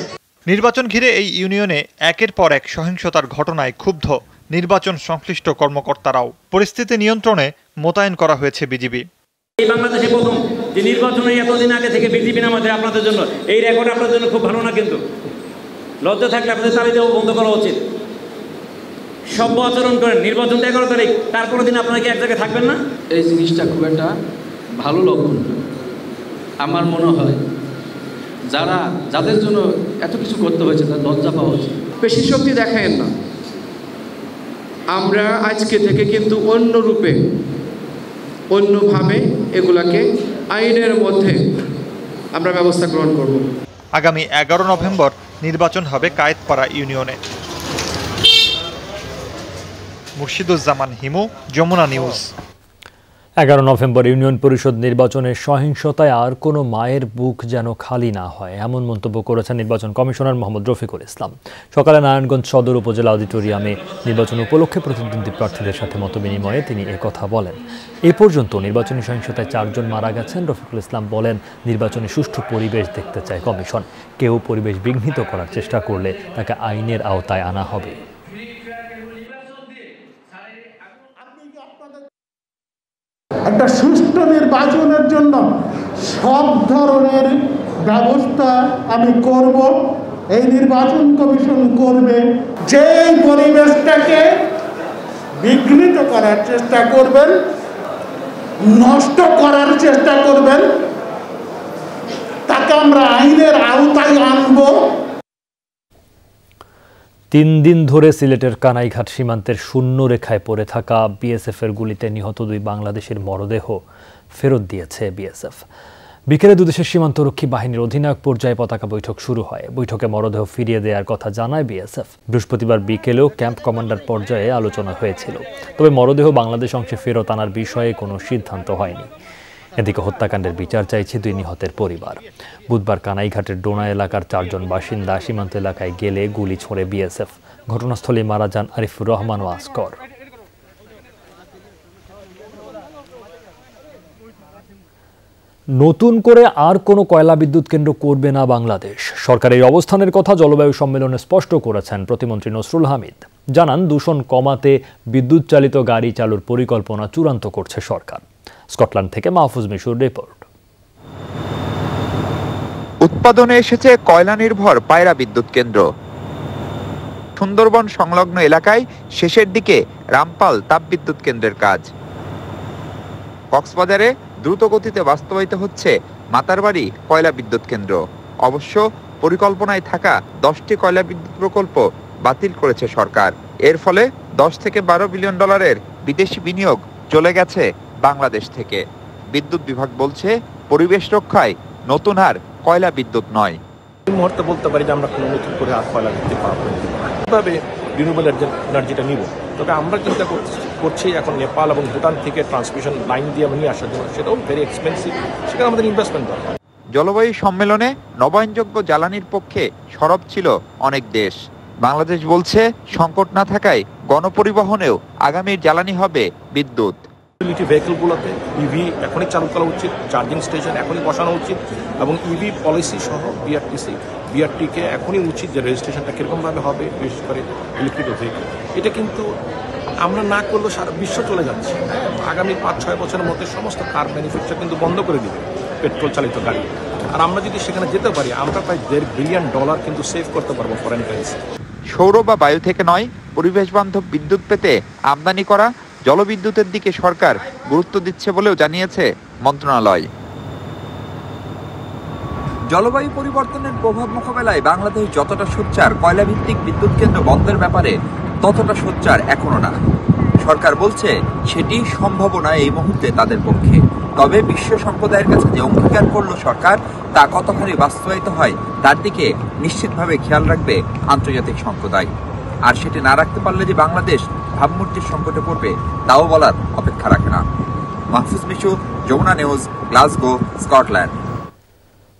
নির্বাচন ঘিরে এই ইউনিয়নে একের পর এক সহিংসতার ঘটনায় ক্ষুব্ধ নির্বাচন সংশ্লিষ্ট কর্মকর্তারাও। পরিস্থিতি নিয়ন্ত্রণে মোতায়েন করা হয়েছে বিজিবি। এই বাংলাদেশে প্রথম যে নির্বাচনে এতদিন আগে থেকে বিজিবি নামাতে আপনাদের জন্য এই রেকর্ড আপনাদের জন্য খুব ভালো না, কিন্তু লজ্জা থাকলে আপনাদের তালি দেওয়া বন্ধ করা উচিত। সভ্য আচরণ করেন, নির্বাচনটা 11 তারিখ, তারপরের দিন আপনারা কি এক জায়গায় থাকবেন না? এই জিনিসটা খুব একটা ভালো লক্ষণ। আমার মনে হয় যাদের জন্য এত কিছু করতে হয়েছে তার লজ্জা পাওয়া উচিত। পেশি শক্তি দেখায়েন না। আমরা আজকে থেকে কিন্তু অন্য রূপে অন্যভাবে এগুলাকে আইনের মধ্যে আমরা ব্যবস্থা গ্রহণ করব। আগামী 11 নভেম্বর নির্বাচন হবে কায়েতপাড়া ইউনিয়নে। Murshiduzzaman Himu, Jamuna news. 11 November union পরিষদ নির্বাচনের সহিংসতায় আর কোনো মায়ের বুক যেন খালি না হয়, এমন মন্তব্য করেছেন নির্বাচন কমিশনার মোহাম্মদ রফিকুল ইসলাম। সকালে নারায়ণগঞ্জ সদর উপজেলা অডিটোরিয়ামে নির্বাচন উপলক্ষে প্রতিদ্বন্দ্বী প্রার্থীদের সাথে মতবিনিময়ে তিনি একথা বলেন। এ পর্যন্ত নির্বাচনী সহিংসতায় 4 জন মারা গেছেন। রফিকুল ইসলাম বলেন, নির্বাচনে সুষ্ঠু পরিবেশ দেখতে চায় কমিশন। কেউ পরিবেশ বিঘ্নিত করার চেষ্টা করলে তাকে আইনের আওতায় আনা হবে। একটা সুষ্ঠু নির্বাচনের জন্য সব ধরনের ব্যবস্থা আমি করব, এই নির্বাচন কমিশন করবে। যে পরিবেশটাকে বিঘ্নিত করার চেষ্টা করবেন, নষ্ট করার চেষ্টা করবেন, তাকে আমরা আইনের আওতায় আনব। 3 দিন ধরে সিলেটের কানাইঘাট সীমান্তের শূন্য রেখায় পড়ে থাকা বিএসএফের গুলিতে নিহত 2 বাংলাদেশের মরদেহ ফেরত দিয়েছে বিএসএফ। বিকেলে দুদেশের সীমান্তরক্ষী বাহিনীর অধিনায়ক পর্যায়ে পতাকা বৈঠক শুরু হয়। বৈঠকে মরদেহ ফিরিয়ে দেওয়ার কথা জানায় বিএসএফ। বৃহস্পতিবার বিকেলেও ক্যাম্প কমান্ডার পর্যায়ে আলোচনা হয়েছিল, তবে মরদেহ বাংলাদেশ অংশে ফেরত আনার বিষয়ে কোনো সিদ্ধান্ত হয়নি। এদিকে হত্যাকাণ্ডের বিচার চাইছে 2 নিহতের পরিবার। বুধবার কানাইঘাটের ডোনা এলাকার 4 জন বাসিন্দা সীমান্ত এলাকায় গেলে গুলি ছোড়ে বিএসএফ। ঘটনাস্থলে মারা যান আরিফুর রহমান ও আসকর। নতুন করে আর কোনো কয়লা বিদ্যুৎ কেন্দ্র করবে না বাংলাদেশ। সরকারের অবস্থানের কথা জলবায়ু সম্মেলনে স্পষ্ট করেছেন প্রতিমন্ত্রী নসরুল হামিদ। জানান, দূষণ কমাতে বিদ্যুৎ চালিত গাড়ি চালুর পরিকল্পনা চূড়ান্ত করছে সরকার। স্কটল্যান্ড থেকে মাহফুজ মিশুর রিপোর্ট। উৎপাদনে এসেছে কয়লা নির্ভর পায়রা বিদ্যুৎ কেন্দ্র। সুন্দরবন সংলগ্ন এলাকায় শেষের দিকে রামপাল তাপবিদ্যুৎ কেন্দ্রের কাজ। কক্সবাজারে দ্রুত গতিতে বাস্তবায়িত হচ্ছে মাতারবাড়ি কয়লা বিদ্যুৎ কেন্দ্র। অবশ্য পরিকল্পনায় থাকা 10টি কয়লা বিদ্যুৎ প্রকল্প বাতিল করেছে সরকার। এর ফলে 10 থেকে 12 বিলিয়ন ডলারের বিদেশি বিনিয়োগ চলে গেছে বাংলাদেশ থেকে। বিদ্যুৎ বিভাগ বলছে, পরিবেশ রক্ষায় নতুন আর কয়লা বিদ্যুৎ নয়। এই মুহূর্তে বলতে পারি যে আমরা কোনো নতুন করে আর কয়লা দিতে পারবো না, কিভাবে রিনিউয়েবল এনার্জিটা নিব। তবে আমরা চিন্তা করছি এখন নেপাল এবং ভুটান থেকে ট্রান্সমিশন লাইন দিয়ে নিয়ে আসার জন্য, সেটাও ভেরি এক্সপেন্সিভ, সেখানে আমাদের ইনভেস্টমেন্ট দরকার। জলবায়ু সম্মেলনে নবায়নযোগ্য জ্বালানির পক্ষে সরব ছিল অনেক দেশ। বাংলাদেশ বলছে, সংকট না থাকায় গণপরিবহনেও আগামীর জ্বালানি হবে বিদ্যুৎ। ভেহিকলগুলোতে ইভি এখনই চালু করা উচিত, চার্জিং স্টেশন এখনই বসানো উচিত, এবং ইভি পলিসি সহ বিআরটিকে এখনই উচিত যে রেজিস্ট্রেশনটা কীরকমভাবে হবে, বিশেষ করে ইলেকট্রিক ভেহিকল। এটা কিন্তু আমরা না করলেও সারা বিশ্ব চলে যাচ্ছে। আগামী 5-6 বছরের মধ্যে সমস্ত কার ম্যানুফ্যাকচার কিন্তু বন্ধ করে দিবে পেট্রোল চালিত গাড়ি। আর আমরা যদি সেখানে যেতে পারি, আমরা প্রায় $1.5 বিলিয়ন কিন্তু সেভ করতে পারবো ফরেন কারেন্সি। সৌর বা বায়ু থেকে নয়, পরিবেশ বান্ধব বিদ্যুৎ পেতে আমদানি করা জলবিদ্যুতের দিকে সরকার গুরুত্ব দিচ্ছে বলেও জানিয়েছে মন্ত্রণালয়। জলবায়ু পরিবর্তনের প্রভাব মোকাবেলায় বাংলাদেশ যতটা সোচ্চার, কয়লা ভিত্তিক বিদ্যুৎ কেন্দ্র বন্ধের ব্যাপারে ততটা সোচ্চার এখনো না। সরকার বলছে সেটি সম্ভাবনা এই মুহূর্তে তাদের পক্ষে। তবে বিশ্ব সম্প্রদায়ের কাছে যে অঙ্গীকার করলো সরকার, তা কতখানি বাস্তবায়িত হয় তার দিকে নিশ্চিতভাবে খেয়াল রাখবে আন্তর্জাতিক সম্প্রদায়। আর সেটি না রাখতে পারলে যে বাংলাদেশ ভাবমূর্তির সংকটে পড়বে তাও বলার অপেক্ষা রাখে না। Mahfuz Mishu, Jamuna news, Glasgow, Scotland.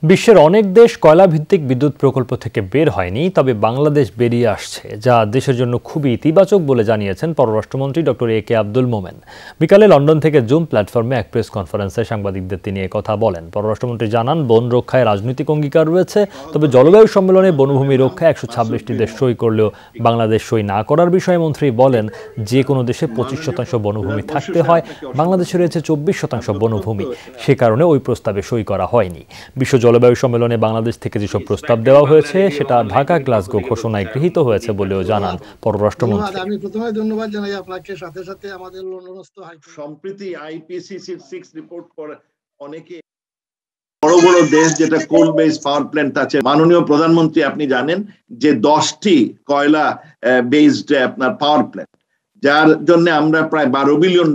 বিশ্বের অনেক দেশ কয়লা ভিত্তিক বিদ্যুৎ প্রকল্প থেকে বের হয়নি, তবে বাংলাদেশ বেরিয়ে আসছে, যা দেশের জন্য খুবই ইতিবাচক বলে জানিয়েছেন পররাষ্ট্রমন্ত্রী ডক্টর এ কে আব্দুল মোমেন। বিকালে লন্ডন থেকে জুম প্ল্যাটফর্মে এক প্রেস কনফারেন্সে সাংবাদিকদের তিনি কথা বলেন। পররাষ্ট্রমন্ত্রী জানান, বন রক্ষায় রাজনৈতিক অঙ্গীকার রয়েছে, তবে জলবায়ু সম্মেলনে বনভূমি রক্ষায় 126টি দেশ সই করলেও বাংলাদেশ সই না করার বিষয়ে মন্ত্রী বলেন, যে কোনো দেশে 25% বনভূমি থাকতে হয়, বাংলাদেশে রয়েছে 24% বনভূমি, সে কারণে ওই প্রস্তাবে সই করা হয়নি। বিশ্ব জলবায়ু সম্মেলনে বাংলাদেশ থেকে যেসব প্রস্তাব দেওয়া হয়েছে সেটা ঢাকা গ্লাসগো ঘোষণায় গৃহীত হয়েছে বলেও জানান পররাষ্ট্রমন্ত্রী। আমি প্রথমে ধন্যবাদ জানাই আপনাকে, সাথে সাথে আমাদের লন্ডনস্থ সম্প্রতি আইপিসিসির 6 রিপোর্ট করে অনেকে বড় বড় দেশ যেটা কোল বেস পাওয়ার প্ল্যান্ট আছে, মাননীয় প্রধানমন্ত্রী আপনি জানেন যে 10টি কয়লা বেসড আপনার পাওয়ার প্ল্যান্ট, যার জন্য আমরা প্রায় $12 বিলিয়ন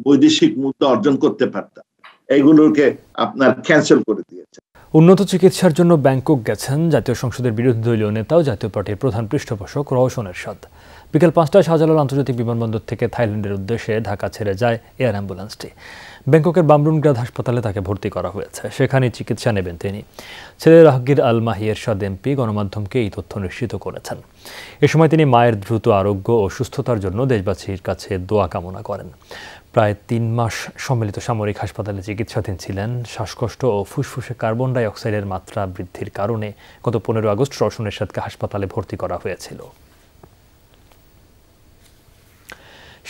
বৈদেশিক মুদ্রা অর্জন করতে পারতাম, এইগুলোকে আপনার ক্যান্সেল করে দিয়েছে। উন্নত চিকিৎসার জন্য ব্যাংকক গেছেন জাতীয় সংসদের বিরোধী দলীয় নেতা ও জাতীয় পার্টির প্রধান পৃষ্ঠপোষক রওশন এরশাদ। বিকেল 5টায় শাহজালাল আন্তর্জাতিক বিমানবন্দর থেকে থাইল্যান্ডের উদ্দেশ্যে ঢাকা ছেড়ে যায় এয়ার অ্যাম্বুলেন্সটি। ব্যাংককের বামরুনগ্রাদ হাসপাতালে তাকে ভর্তি করা হয়েছে, সেখানে চিকিৎসা নেবেন তিনি। ছেলে রাহগীর আল মাহি এরশাদ এমপি গণমাধ্যমকে এই তথ্য নিশ্চিত করেছেন। এ সময় তিনি মায়ের দ্রুত আরোগ্য ও সুস্থতার জন্য দেশবাসীর কাছে দোয়া কামনা করেন। প্রায় 3 মাস সম্মিলিত সামরিক হাসপাতালে চিকিৎসাধীন ছিলেন। শ্বাসকষ্ট ও ফুসফুসে কার্বন ডাই অক্সাইডের মাত্রা বৃদ্ধির কারণে গত 15 আগস্ট রওশন এরশাদকে হাসপাতালে ভর্তি করা হয়েছিল।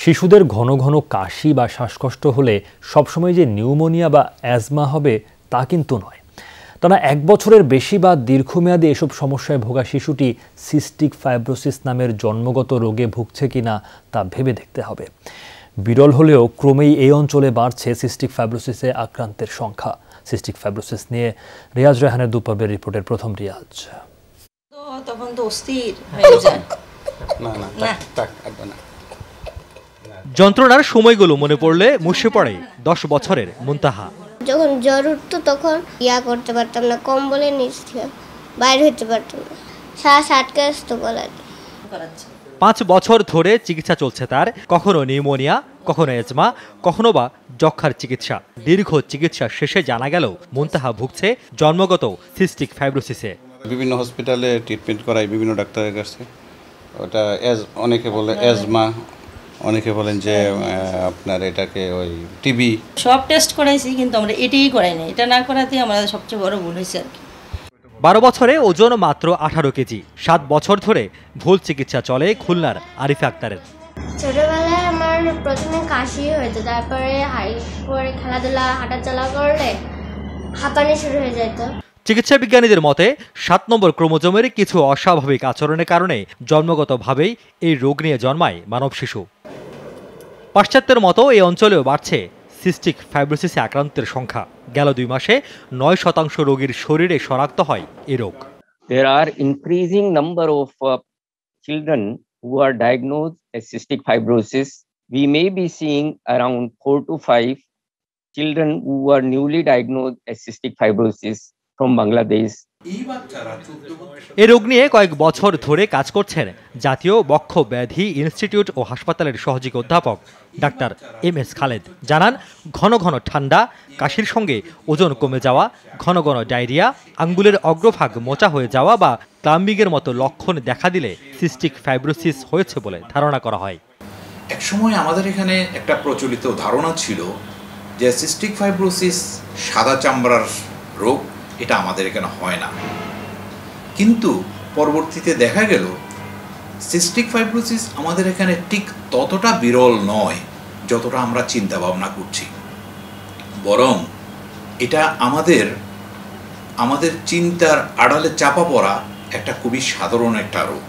শিশুদের ঘন ঘন কাশি বা শ্বাসকষ্ট হলে সবসময় যে নিউমোনিয়া বা অ্যাজমা হবে তা কিন্তু নয়। টানা 1 বছরের বেশি বা দীর্ঘমেয়াদী এসব সমস্যায় ভোগা শিশুটি সিস্টিক ফাইব্রোসিস নামের জন্মগত রোগে ভুগছে কিনা তা ভেবে দেখতে হবে। বিরল হলেও ক্রমেই এই অঞ্চলে বাড়ছে সিস্টিক ফাইব্রোসিসে আক্রান্তের সংখ্যা। সিস্টিক ফাইব্রোসিস নিয়ে রিয়াজ রেহানের দুপর্বের রিপোর্টের প্রথম রিয়াজ। তখন তো অস্থির হয়ে যায়। যন্ত্রণার সময়গুলো মনে পড়লে মুছে পড়ে 10 বছরের মুনতাহা। যখন জ্বর উঠতো তখন করতে পারতাম না, কম্বলের নিচ থেকে বাইরে হতে পারতাম না, শ্বাস আটকে আসতো গলায়। 5 বছর ধরে চিকিৎসা চলছে তার, কখনো নিউমোনিয়া, কখনো এজমা, কখনো বা যক্ষার চিকিৎসা। দীর্ঘ চিকিৎসা শেষে জানা গেল মুনতাহা ভুগছে জন্মগত সিস্টিক ফাইব্রোসিসে। বিভিন্ন হসপিটালে ট্রিটমেন্ট করাই, বিভিন্ন ডাক্তারের কাছে। ওটা অনেকে বলে এজমা, অনেকে বলেন যে আপনার এটাকে ওই টিবি। সব টেস্ট করাইছি কিন্তু আমরা এটাই করাই না। এটা না করাতে আমাদের সবচেয়ে বড় ভুল হয়েছে আর কি। 12 বছরে ওজন মাত্র 18 কেজি। 7 বছর ধরে ভুল চিকিৎসা চলে খুলনার আরিফা আক্তারের। ছোটবেলায় আমার প্রথমে কাশি হয়েছে, তারপরে খেলাধুলা হাঁটাচলা করলে হাঁপানি শুরু হয়ে যেত। চিকিৎসা বিজ্ঞানীদের মতে 7 নম্বর ক্রোমোজোমের কিছু অস্বাভাবিক আচরণের কারণে জন্মগতভাবেই এই রোগ নিয়ে জন্মায় মানব শিশু। পাশ্চাত্যের মতো এই অঞ্চলেও বাড়ছে সিস্টিক ফাইব্রোসিসে আক্রান্তের সংখ্যা। গেল 2 মাসে 9% রোগীর শরীরে শনাক্ত হয় এই রোগ। There are increasing number of children who are diagnosed as cystic fibrosis. We may be seeing around 4 to 5 children who are newly diagnosed as cystic fibrosis from Bangladesh. এই রোগ নিয়ে কয়েক বছর ধরে কাজ করছেন জাতীয় বক্ষ ব্যাধি ইনস্টিটিউট ও হাসপাতালের সহযোগী অধ্যাপক ডাক্তার MS খালেদ। জানান, ঘন ঘন ঠান্ডা, কাশির সঙ্গে ওজন কমে যাওয়া, ঘন ঘন ডায়রিয়া, আঙ্গুলের অগ্রভাগ মোচা হয়ে যাওয়া বা ক্লাম্বিংয়ের মতো লক্ষণ দেখা দিলে সিস্টিক ফাইব্রোসিস হয়েছে বলে ধারণা করা হয়। একসময় আমাদের এখানে একটা প্রচলিত ধারণা ছিল যে সিস্টিক ফাইব্রোসিস সাদা চামড়ার রোগ, এটা আমাদের এখানে হয় না। কিন্তু পরবর্তীতে দেখা গেল সিস্টিক ফাইব্রোসিস আমাদের এখানে ঠিক ততটা বিরল নয় যতটা আমরা চিন্তা ভাবনা করছি, বরং এটা আমাদের চিন্তার আড়ালে চাপা পড়া একটা খুবই সাধারণ একটা রোগ।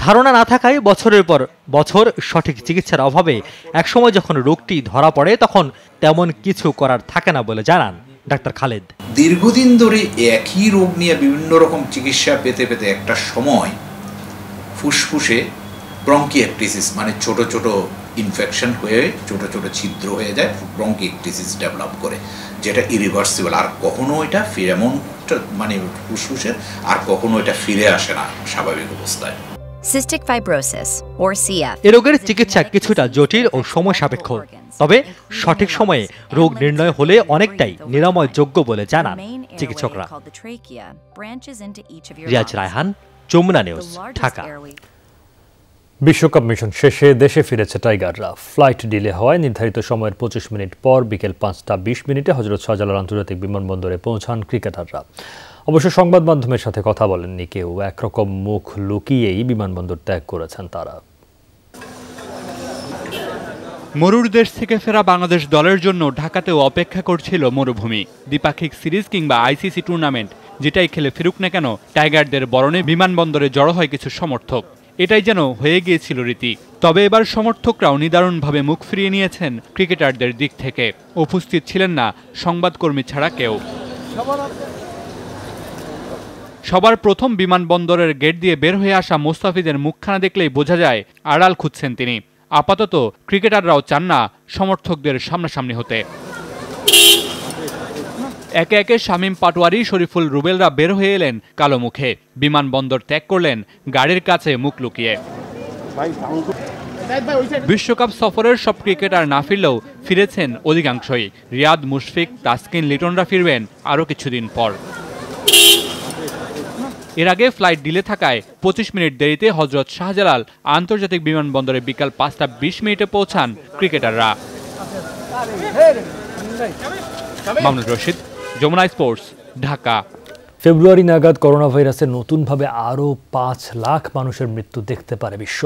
ধারণা না থাকায় বছরের পর বছর সঠিক চিকিৎসার অভাবে একসময় যখন রোগটি ধরা পড়ে তখন তেমন কিছু করার থাকে না বলে জানান ডাক্তার খালেদ। দীর্ঘদিন ধরে একই রোগ নিয়ে বিভিন্ন রকম চিকিৎসা পেতে পেতে একটা সময় ফুসফুসে ব্রঙ্কিয়েক্টিসিস মানে ছোট ছোট ইনফেকশন হয়ে ছোট ছোট ছিদ্র হয়ে যায়, ব্রঙ্কিয়েক্টিসিস ডেভেলপ করে, যেটা ইরিভার্সিবল। আর কখনো এটা এমন মানে ফুসফুসের আর কখনো এটা ফিরে আসে না স্বাভাবিক অবস্থায়। সিস্টিক ফাইব্রোসিস or CF এ রোগের চিকিৎসা কিছুটা জটিল ও সময় সাপেক্ষ, তবে সঠিক সময়ে রোগ নির্ণয় হলে অনেকটাই নিরাময়যোগ্য বলে জানান চিকিৎসকরা। রিয়াজ রায়হান, যমুনা নিউজ, ঢাকা। বিশ্বকাপ মিশন শেষে দেশে ফিরেছে টাইগাররা। ফ্লাইট ডিলে হওয়ায় নির্ধারিত সময়ের 25 মিনিট পর বিকেল 5:20 হযরত শাহজালাল আন্তর্জাতিক বিমানবন্দরে পৌঁছান ক্রিকেটাররা। অবশ্য সংবাদ মাধ্যমের সাথে কথা বলেননি কেউ, একরকম মুখ লুকিয়েই বিমানবন্দর ত্যাগ করেছেন তারা। মরুর দেশ থেকে ফেরা বাংলাদেশ দলের জন্য ঢাকাতেও অপেক্ষা করছিল মরুভূমি। দ্বিপাক্ষিক সিরিজ কিংবা ICC টুর্নামেন্ট যেটাই খেলে ফিরুক না কেন, টাইগারদের বরণে বিমানবন্দরে জড়ো হয় কিছু সমর্থক। এটাই যেন হয়ে গিয়েছিল রীতি। তবে এবার সমর্থকরাও নিদারুণভাবে মুখ ফিরিয়ে নিয়েছেন ক্রিকেটারদের দিক থেকে। উপস্থিত ছিলেন না সংবাদকর্মী ছাড়া কেউ। সবার প্রথম বিমানবন্দরের গেট দিয়ে বের হয়ে আসা মোস্তাফিজের মুখখানা দেখলেই বোঝা যায় আড়াল খুঁজছেন তিনি। আপাতত ক্রিকেটাররাও চান না সমর্থকদের সামনাসামনি হতে। একে একে শামীম পাটোয়ারি, শরীফুল, রুবেলরা বের হয়ে এলেন কালো মুখে। বিমানবন্দর ত্যাগ করলেন গাড়ির কাছে মুখ লুকিয়ে। বিশ্বকাপ সফরের সব ক্রিকেটার না ফিরলেও ফিরেছেন অধিকাংশই। রিয়াদ, মুশফিক, তাসকিন, লিটনরা ফিরবেন আরও কিছুদিন পর। এর আগে ফ্লাইট ডিলে থাকায় 25 মিনিট দেরিতে হযরত শাহজালাল আন্তর্জাতিক বিমানবন্দরে বিকাল 5:20 পৌঁছান ক্রিকেটাররা। মামুনুর রশিদ, যমুনা স্পোর্টস, ঢাকা। ফেব্রুয়ারি নাগাদ করোনা ভাইরাসের নতুনভাবে আরও 5 লাখ মানুষের মৃত্যু দেখতে পারে বিশ্ব।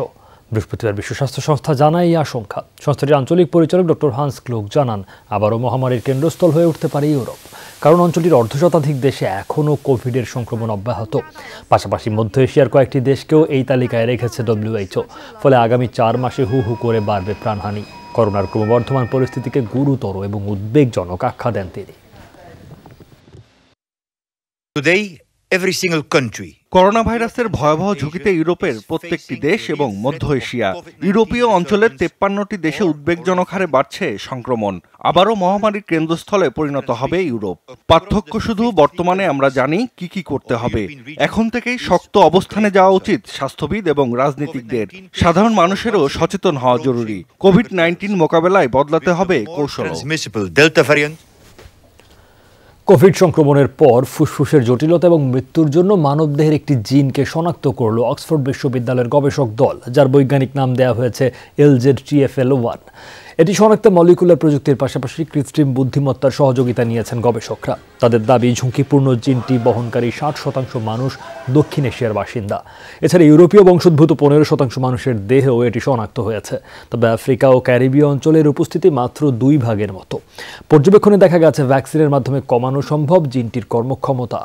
বৃহস্পতিবার বিশ্ব স্বাস্থ্য সংস্থা জানায় এই আশঙ্কা। সংস্থাটির আঞ্চলিক পরিচালক ডক্টর হান্স ক্লুগ জানান, আবারও মহামারীর কেন্দ্রস্থল হয়ে উঠতে পারে ইউরোপ, কারণ অঞ্চলটির অর্ধশতাধিক দেশে এখনও কোভিডের সংক্রমণ অব্যাহত। পাশাপাশি মধ্য এশিয়ার কয়েকটি দেশকেও এই তালিকায় রেখেছে WHO। ফলে আগামী 4 মাসে হু হু করে বাড়বে প্রাণহানি। করোনার ক্রমবর্ধমান পরিস্থিতিকে গুরুতর এবং উদ্বেগজনক আখ্যা দেন তিনি। করোনা ভাইরাসের ভয়াবহ ঝুঁকিতে ইউরোপের প্রত্যেকটি দেশ এবং মধ্য এশিয়া, ইউরোপীয় অঞ্চলের 53টি দেশে উদ্বেগজনক হারে বাড়ছে সংক্রমণ। আবারও মহামারীর কেন্দ্রস্থলে পরিণত হবে ইউরোপ। পার্থক্য শুধু বর্তমানে আমরা জানি কি করতে হবে। এখন থেকেই শক্ত অবস্থানে যাওয়া উচিত স্বাস্থ্যবিদ এবং রাজনীতিকদের। সাধারণ মানুষেরও সচেতন হওয়া জরুরি। কোভিড-19 মোকাবেলায় বদলাতে হবে কৌশল। কোভিড সংক্রমণের পর ফুসফুসের জটিলতা এবং মৃত্যুর জন্য মানবদেহের একটি জিনকে শনাক্ত করল অক্সফোর্ড বিশ্ববিদ্যালয়ের গবেষক দল, যার বৈজ্ঞানিক নাম দেওয়া হয়েছে LZTFL1। এটি শনাক্তে মলিকুলার প্রযুক্তির পাশাপাশি কৃত্রিম বুদ্ধিমত্তার সহযোগিতা নিয়েছেন গবেষকরা। তাদের দাবি, ঝুঁকিপূর্ণ জিনটি বহনকারী 60% মানুষ দক্ষিণ এশিয়ার বাসিন্দা। এছাড়া ইউরোপীয় বংশোদ্ভূত 15% মানুষের দেহেও এটি শনাক্ত হয়েছে। তবে আফ্রিকা ও ক্যারিবীয় অঞ্চলের উপস্থিতি মাত্র 2% মতো। পর্যবেক্ষণে দেখা গেছে ভ্যাকসিনের মাধ্যমে কমানো সম্ভব জিনটির কর্মক্ষমতা।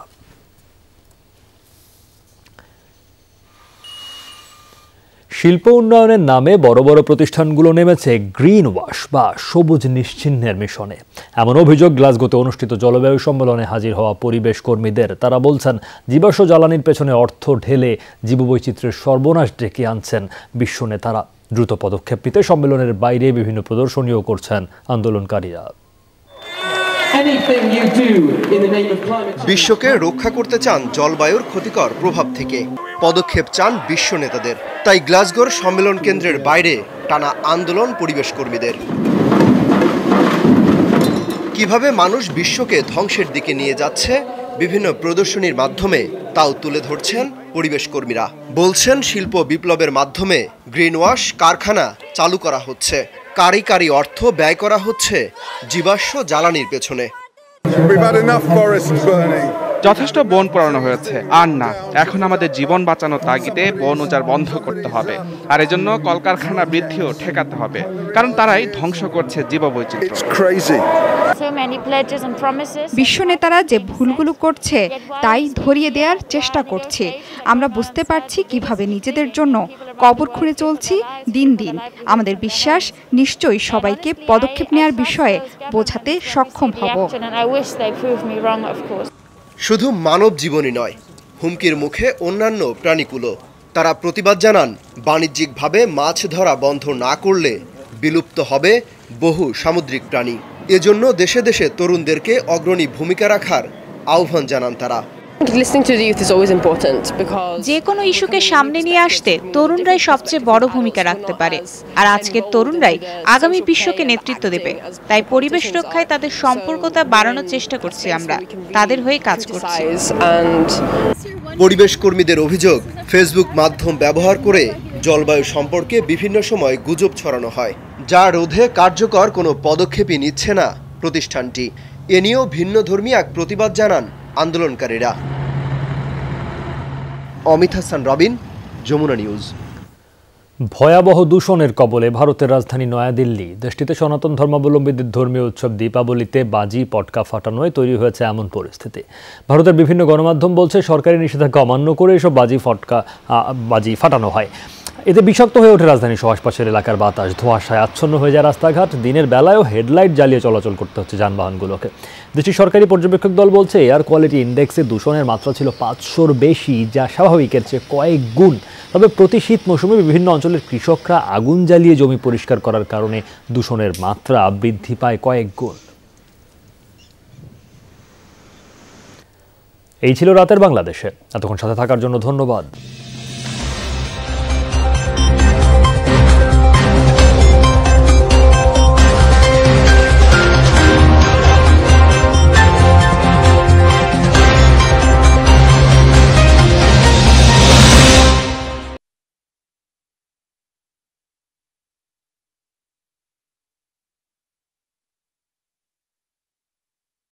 শিল্প উন্নয়নের নামে বড় বড় প্রতিষ্ঠানগুলো নেমেছে গ্রিন ওয়াশ বা সবুজ নিশ্চিহ্নের মিশনে। এমন অভিযোগ গ্লাসগোতে অনুষ্ঠিত জলবায়ু সম্মেলনে হাজির হওয়া পরিবেশ কর্মীদের। তারা বলছেন, জীবাশ্ম জ্বালানির পেছনে অর্থ ঢেলে জীববৈচিত্র্যের সর্বনাশ ডেকে আনছেন বিশ্ব নেতারা। দ্রুত পদক্ষেপ নিতে সম্মেলনের বাইরে বিভিন্ন প্রদর্শনীও করছেন আন্দোলনকারীরা। বিশ্বকে রক্ষা করতে চান জলবায়ুর ক্ষতিকর প্রভাব থেকে, পদক্ষেপ চান বিশ্ব নেতাদের। তাই গ্লাসগোর সম্মেলন কেন্দ্রের বাইরে টানা আন্দোলন পরিবেশ কর্মীদের। কিভাবে মানুষ বিশ্বকে ধ্বংসের দিকে নিয়ে যাচ্ছে বিভিন্ন প্রদর্শনীর মাধ্যমে তাও তুলে ধরছেন পরিবেশ কর্মীরা। বলছেন, শিল্প বিপ্লবের মাধ্যমে গ্রিন ওয়াশ কারখানা চালু করা হচ্ছে, কারি কারি অর্থ ব্যয় করা হচ্ছে জীবাশ্ম জ্বালানির পেছনে। যথেষ্ট বন পোড়ানো হয়েছে, আর না, এখন আমাদের জীবন বাঁচানোর তাগিদে বন উজাড় বন্ধ করতে হবে, আর এজন্য কলকারখানা বৃদ্ধিও ঠেকাতে হবে, কারণ তারাই ধ্বংস করছে জীববৈচিত্র্য। বিশ্ব নেতারা যে ভুলগুলো করছে তাই ধরিয়ে দেওয়ার চেষ্টা করছে। আমরা বুঝতে পারছি কিভাবে নিজেদের জন্য কবর খুঁড়ে চলছি দিন দিন। আমাদের বিশ্বাস নিশ্চয়ই সবাইকে পদক্ষেপ নেওয়ার বিষয়ে বোঝাতে সক্ষম হব। শুধু মানব জীবনই নয়, হুমকির মুখে অন্যান্য প্রাণীকুলও। তারা প্রতিবাদ জানান, বাণিজ্যিকভাবে মাছ ধরা বন্ধ না করলে বিলুপ্ত হবে বহু সামুদ্রিক প্রাণী। এজন্য দেশে দেশে তরুণদেরকে অগ্রণী ভূমিকা রাখার আহ্বান জানান তারা। যে কোনো ইস্যুকে সামনে নিয়ে আসতে তরুণরাই সবচেয়ে বড় ভূমিকা রাখতে পারে, আর আজকের তরুণরাই আগামী বিশ্বকে নেতৃত্ব দেবে। তাই পরিবেশ রক্ষায় তাদের সম্পর্কতা বাড়ানোর চেষ্টা করছি, আমরা তাদের হয়ে কাজ করছি। পরিবেশ কর্মীদের অভিযোগ, ফেসবুক মাধ্যম ব্যবহার করে জলবায়ু সম্পর্কে বিভিন্ন সময় গুজব ছড়ানো হয়, যা রোধে কার্যকর কোনো পদক্ষেপই নিচ্ছে না প্রতিষ্ঠানটি। এ নিয়েও ভিন্নধর্মী এক প্রতিবাদ জানান আন্দোলনকারীরা। অমিত হাসান রবিন, যমুনা নিউজ। ভয়াবহ দূষণের কবলে ভারতের রাজধানী নয়াদিল্লি। দেশটিতে সনাতন ধর্মাবলম্বীদের ধর্মীয় উৎসব দীপাবলিতে বাজি পটকা ফাটানোয় তৈরি হয়েছে এমন পরিস্থিতি। ভারতের বিভিন্ন গণমাধ্যম বলছে সরকারি নিষেধাজ্ঞা অমান্য করে এসব বাজি ফাটানো হয়। এতে বিষাক্ত হয়ে ওঠে রাজধানী সহ আশপাশের এলাকার বাতাস, ধোঁয়াশায় আচ্ছন্ন হয়ে যায় রাস্তাঘাট। দিনের বেলায়ও হেডলাইট জ্বালিয়ে চলাচল করতে হচ্ছে যানবাহনগুলোকে। দেশটির সরকারি পর্যবেক্ষক দল বলছে এয়ার কোয়ালিটি ইন্ডেক্সে দূষণের মাত্রা ছিল 500-র বেশি, যা স্বাভাবিকের চেয়ে কয়েক গুণ। তবে প্রতি শীত মৌসুমে বিভিন্ন অঞ্চলের কৃষকরা আগুন জ্বালিয়ে জমি পরিষ্কার করার কারণে দূষণের মাত্রা বৃদ্ধি পায় কয়েক গুণ। এই ছিল রাতের বাংলাদেশে। এতক্ষণ সাথে থাকার জন্য ধন্যবাদ।